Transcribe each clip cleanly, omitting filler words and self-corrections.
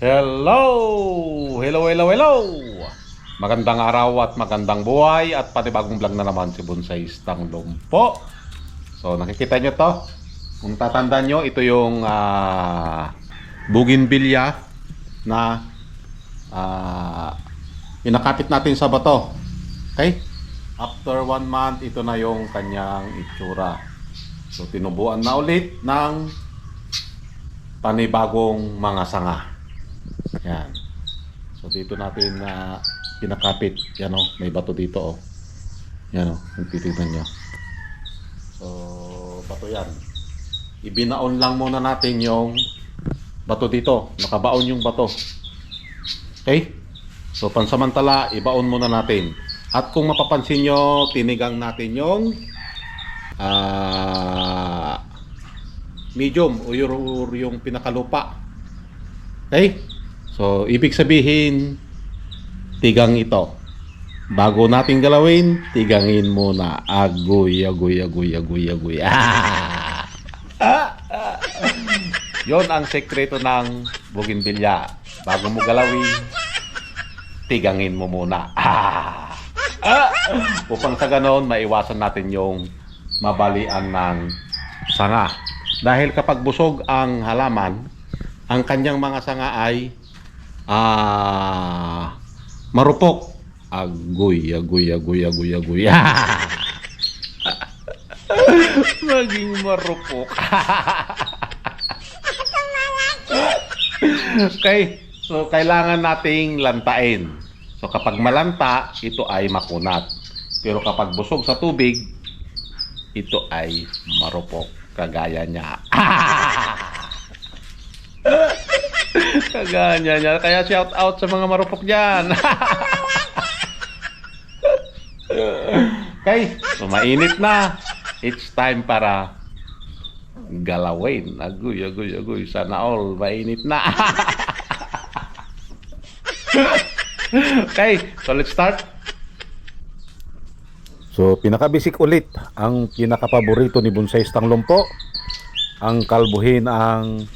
Hello! Hello, hello, hello! Magandang araw at magandang buhay at panibagong vlog na naman si Bonsai Stang Lumpo. So nakikita nyo to. Kung tatandaan nyo, ito yung bougainvillea na pinakapit natin sa bato. Okay? After 1 month, ito na yung kanyang itsura. So tinubuan na ulit ng panibagong mga sanga. Yan. So dito natin pinakapit. Yan o, may bato dito o. Yan o, kung titignan nyo. So, bato yan. Ibinaon lang muna natin yung bato dito. Nakabaon yung bato. Okay? So, pansamantala, ibaon muna natin. At kung mapapansin nyo, tinigang natin yung medium o yung pinakalupa. Okay? So, ibig sabihin, tigang ito. Bago natin galawin, tigangin muna. Agoy, agoy, agoy, agoy, agoy. Yon ang sekreto ng bougainvillea. Bago mo galawin, tigangin mo muna. Upang sa ganon, maiwasan natin yung mabalian ng sanga. Dahil kapag busog ang halaman, ang kanyang mga sanga ay marupok. Agoy, agoy, agoy, agoy, agoy. Maging marupok. Okay, so kailangan nating lantain. So kapag malanta, ito ay makunat. Pero kapag busog sa tubig, ito ay marupok. Kagaya niya. Kagaya niya. Kaya shout out sa mga marupok dyan. Okay, so mainit na. It's time para galawin. Agoy, agoy, agoy. Sana all mainit na. Okay, so let's start. So pinakabisik ulit ang pinakapaborito ni Bonsai Stang Lumpo, ang kalbuhin ang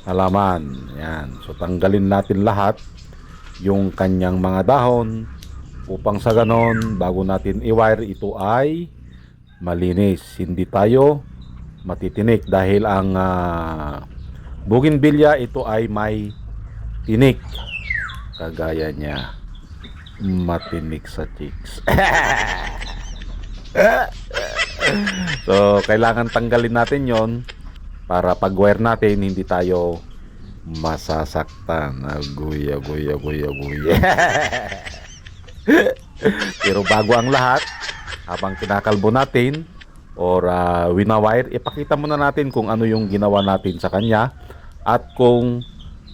halaman. Yan. So tanggalin natin lahat yung kanyang mga dahon upang sa ganon bago natin i-wire ito ay malinis. Hindi tayo matitinik dahil ang bougainvillea ito ay may tinik. Kagaya niya. Matinik sa chicks. So kailangan tanggalin natin yon para pag-wire natin hindi tayo masasaktan. Agoy, agoy, agoy, agoy. Pero bago ang lahat, habang kinakalbo natin or winawire, ipakita muna natin kung ano yung ginawa natin sa kanya at kung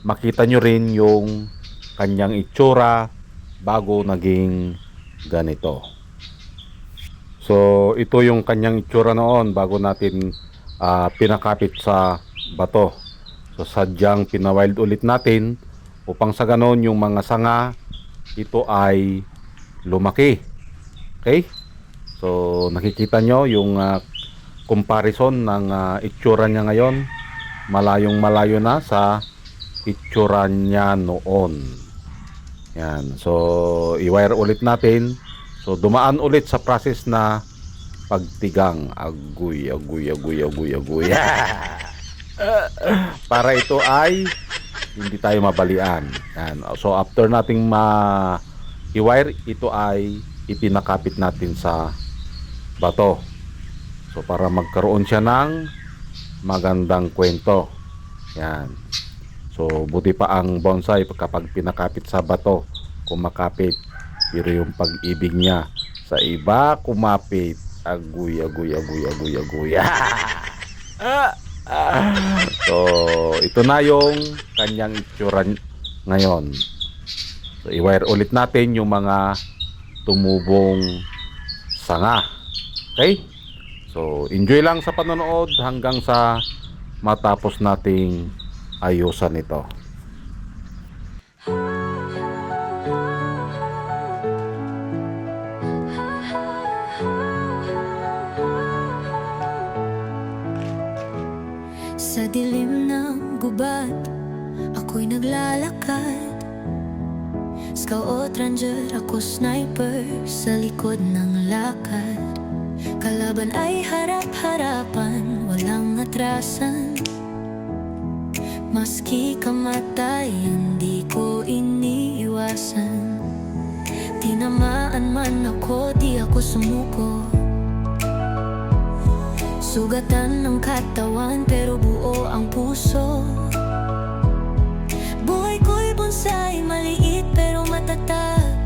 makita nyo rin yung kanyang itsura bago naging ganito. So ito yung kanyang itsura noon bago natin pinakapit sa bato. So sadyang pinawild ulit natin upang sa ganon yung mga sanga ito ay lumaki. Okay? So nakikita nyo yung comparison ng itsura niya ngayon. Malayong malayo na sa itsura niya noon. Yan. So i-wire ulit natin. So dumaan ulit sa process na pagtigang. Agoy, agoy, agoy, agoy, agoy. Para ito ay hindi tayo mabalian. Yan. So after nating i-wire, ito ay ipinakapit natin sa bato. So para magkaroon siya ng magandang kwento. Yan. So buti pa ang bonsai kapag pinakapit sa bato, kumakapit. Pero yung pag-ibig niya sa iba kumapit. Agoy, agoy, agoy, agoy, agoy. So ito na yung kanyang itsura ngayon. So i-wire ulit natin yung mga tumubong sanga. Okay? So enjoy lang sa panonood hanggang sa matapos nating ayusan ito. Sa dilim ng gubat, ako'y naglalakad. Scout o ranger, ako sniper sa likod ng lakad. Kalaban ay harap-harapan, walang atrasan. Maski kamatay, hindi ko iniiwasan. Tinamaan man ako, di ako sumuko. Sugatan ng katawan, pero buo ang puso. Buhay ko'y bonsai, maliit pero matatag.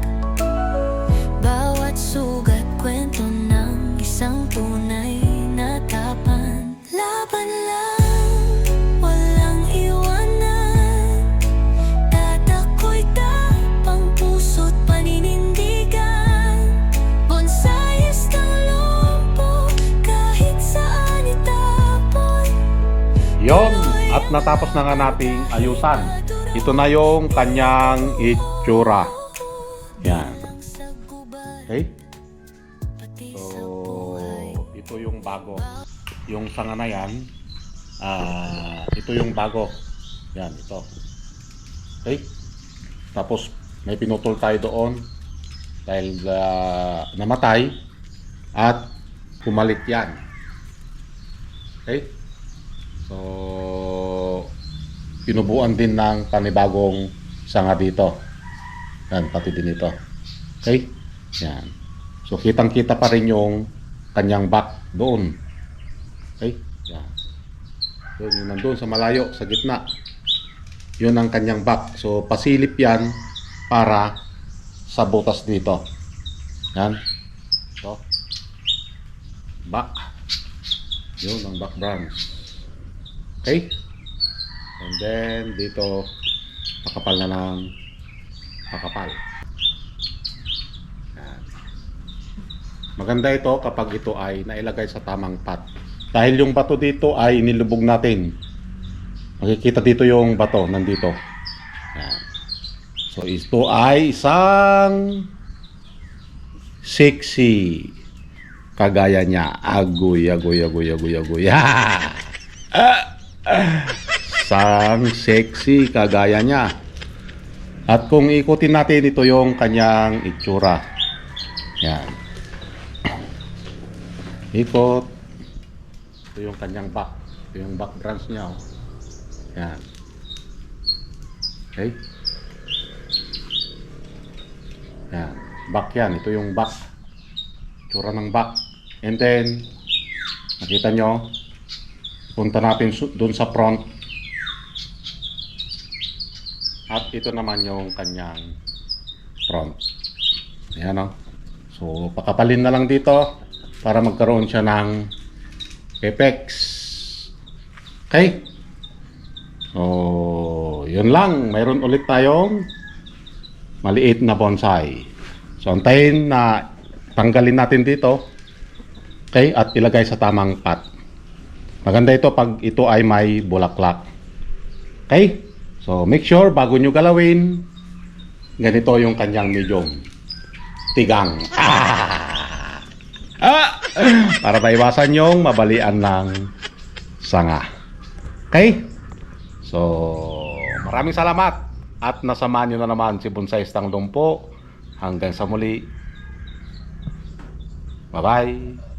Bawat sugat, kwento ng isang tunay na tapang. Laban lang, walang iwanan. Tatako'y tapang, puso't paninindigan. Bonsais ng lumpo, kahit saan itapon. Yon, at natapos na nga nating ayusan. Ito na yung kanyang itsura. Yan. Okay? So, ito yung bago. Yung sanga na yan, ito yung bago. Yan, ito. Okay? Tapos, may pinutol tayo doon dahil namatay at pumalit yan. Okay? So, pinubuan din ng panibagong sanga dito. Yan, pati din ito. Okay? Yan. So, kitang-kita pa rin yung kanyang back doon. Okay? Yan. Doon, yun nandun sa malayo, sa gitna. Yun ang kanyang back. So, pasilip yan para sa butas dito. Yan. So, back. Yun ang back branch. Okay? And then, dito, pakapal na ng pakapal. Yan. Maganda ito kapag ito ay nailagay sa tamang pot. Dahil yung bato dito ay nilubog natin. Makikita dito yung bato, nandito. Yan. So, ito ay isang sexy. Kagaya niya. Agoy. Sang sexy kagaya niya. At kung ikutin natin, ito yung kanyang itsura. Yan. Ikot. Ito yung kanyang back. Ito yung back branch niya. Oh. Yan. Okay. Yan. Back yan. Ito yung back. Itsura ng back. And then, nakita nyo, punta natin dun sa front. At ito naman yung kanyang front. Ayan o. So, pakapalin na lang dito para magkaroon siya ng apex. Okay? So, yun lang. Mayroon ulit tayong maliit na bonsai. So, antayin na tanggalin natin dito. Okay? At ilagay sa tamang pot. Maganda ito pag ito ay may bulaklak. Okay? So, make sure bago nyo galawin, ganito yung kanyang medium. Tigang. Para maiwasan yung mabalian ng sanga. Okay? So, maraming salamat. At nasamahan nyo na naman si Bonsai Stang Lumpo. Hanggang sa muli. Bye-bye.